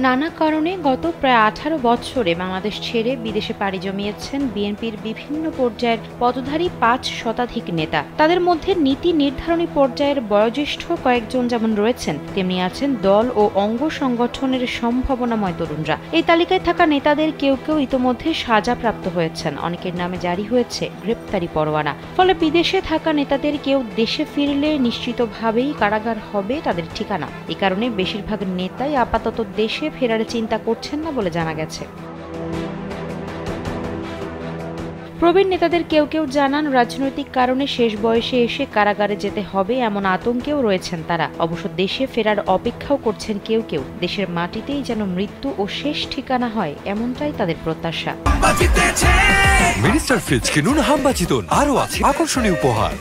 নানা কারণে গত প্রায় ১৮ বছরে বাংলাদেশ ছেড়ে বিদেশে পাড়ি জমিয়েছেন বিএনপির বিভিন্ন পর্যায়ের পদধারী ৫ শতাধিক নেতা। তাদের মধ্যে নীতি নির্ধারণী পর্যায়ের বয়োজ্যেষ্ঠ কয়েকজন যেমন রয়েছেন, তেমনি আছেন দল ও অঙ্গ সংগঠনের সম্ভাবনাময় তরুণরা। এই তালিকায় থাকা নেতাদের কেউ কেউ ইতোমধ্যে সাজাপ্রাপ্ত হয়েছেন, অনেকের নামে জারি হয়েছে গ্রেপ্তারি পরোয়ানা। ফলে বিদেশে থাকা নেতাদের কেউ দেশে ফিরলে নিশ্চিতভাবেই কারাগার হবে তাদের ঠিকানা। এ কারণে বেশিরভাগ নেতাই আপাতত দেশে ফেরার চিন্তা করছেন না বলে জানা গেছে। প্রবীণ নেতাদের কেউ কেউ জানান, রাজনৈতিক কারণে শেষ বয়সে এসে কারাগারে যেতে হবে এমন আতঙ্কেও রয়েছেন তারা। অবশ্য দেশে ফেরার অপেক্ষাও করছেন কেউ কেউ। দেশের মাটিতেই যেন মৃত্যু ও শেষ ঠিকানা হয়, এমনটাই তাদের প্রত্যাশা। মিনিস্টার ফ্রিজ কিনুন, হাম্বা জিতুন, আরও আছে আকর্ষণীয় উপহার।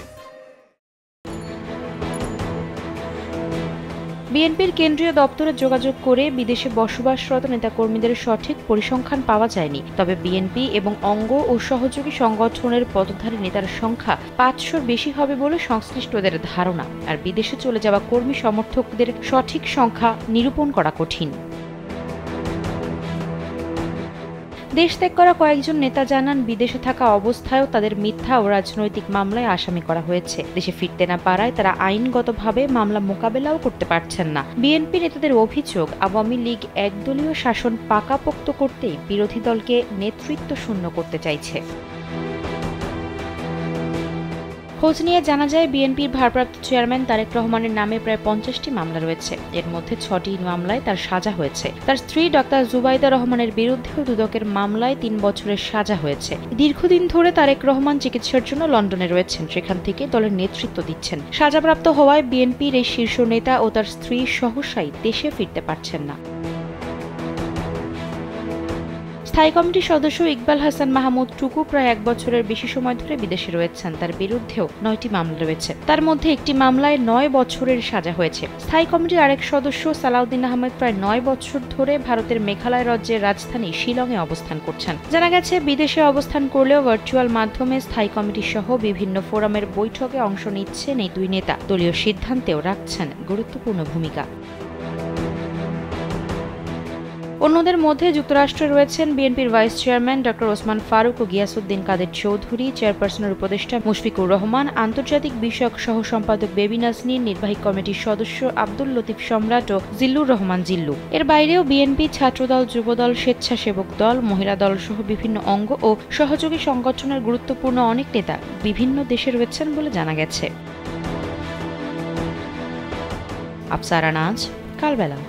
বিএনপির কেন্দ্রীয় দপ্তরে যোগাযোগ করে বিদেশে বসবাসরত নেতাকর্মীদের সঠিক পরিসংখ্যান পাওয়া যায়নি। তবে বিএনপি এবং অঙ্গ ও সহযোগী সংগঠনের পদধারী নেতার সংখ্যা ৫০০-র বেশি হবে বলে সংশ্লিষ্টদের ধারণা। আর বিদেশে চলে যাওয়া কর্মী সমর্থকদের সঠিক সংখ্যা নিরূপণ করা কঠিন। দেশ ত্যাগ করা কয়েকজন নেতা জানান, বিদেশে থাকা অবস্থায়ও তাদের মিথ্যা ও রাজনৈতিক মামলায় আসামি করা হয়েছে। দেশে ফিরতে না পারায় তারা আইনগতভাবে মামলা মোকাবেলাও করতে পারছেন না। বিএনপি নেতাদের অভিযোগ, আওয়ামী লীগ একদলীয় শাসন পাকাপোক্ত করতেই বিরোধী দলকে নেতৃত্ব শূন্য করতে চাইছে। খোঁজ নিয়ে জানা যায়, বিএনপির ভারপ্রাপ্ত চেয়ারম্যান তারেক রহমানের নামে প্রায় ৫০টি মামলা রয়েছে। এর মধ্যে ৬টি মামলায় তার সাজা হয়েছে। তার স্ত্রী ডক্টর জুবাইদা রহমানের বিরুদ্ধেও দুদকের মামলায় ৩ বছরের সাজা হয়েছে। দীর্ঘদিন ধরে তারেক রহমান চিকিৎসার জন্য লন্ডনে রয়েছেন, সেখান থেকে দলের নেতৃত্ব দিচ্ছেন। সাজাপ্রাপ্ত হওয়ায় বিএনপির এই শীর্ষ নেতা ও তার স্ত্রী সহসাই দেশে ফিরতে পারছেন না। স্থায়ী কমিটির সদস্য ইকবাল হাসান মাহমুদ টুকু প্রায় ১ বছরের বেশি সময় ধরে বিদেশে রয়েছেন। তার বিরুদ্ধেও ৯টি মামলা রয়েছে। তার মধ্যে একটি মামলায় ৯ বছরের সাজা হয়েছে। স্থায়ী কমিটির আরেক সদস্য সালাউদ্দিন আহমেদ প্রায় ৯ বছর ধরে ভারতের মেঘালয় রাজ্যের রাজধানী শিলংয়ে অবস্থান করছেন। জানা গেছে, বিদেশে অবস্থান করলেও ভার্চুয়াল মাধ্যমে স্থায়ী কমিটি সহ বিভিন্ন ফোরামের বৈঠকে অংশ নিচ্ছেন এই দুই নেতা। দলীয় সিদ্ধান্তেও রাখছেন গুরুত্বপূর্ণ ভূমিকা। অন্যদের মধ্যে যুক্তরাষ্ট্রে রয়েছেন বিএনপির vice chairman doctor Osman Faruk ও গিয়াসউদ্দিন কাদের চৌধুরী, চেয়ারপারসনের উপদেষ্টা মুশফিকুর রহমান, আন্তর্জাতিক বিষয়ক সহ সম্পাদক বেবি নাজনীন, নির্বাহী কমিটির সদস্য আব্দুল লতিফ সম্রাট ও জিল্লুর রহমান জিল্লু। এর বাইরেও বিএনপি, ছাত্রদল, যুবদল, স্বেচ্ছাসেবক দল, মহিলা দল সহ বিভিন্ন অঙ্গ ও সহযোগী সংগঠনের গুরুত্বপূর্ণ অনেক নেতা বিভিন্ন দেশে রয়েছেন বলে জানা গেছে। আফসারা নাজ, কালবেলা।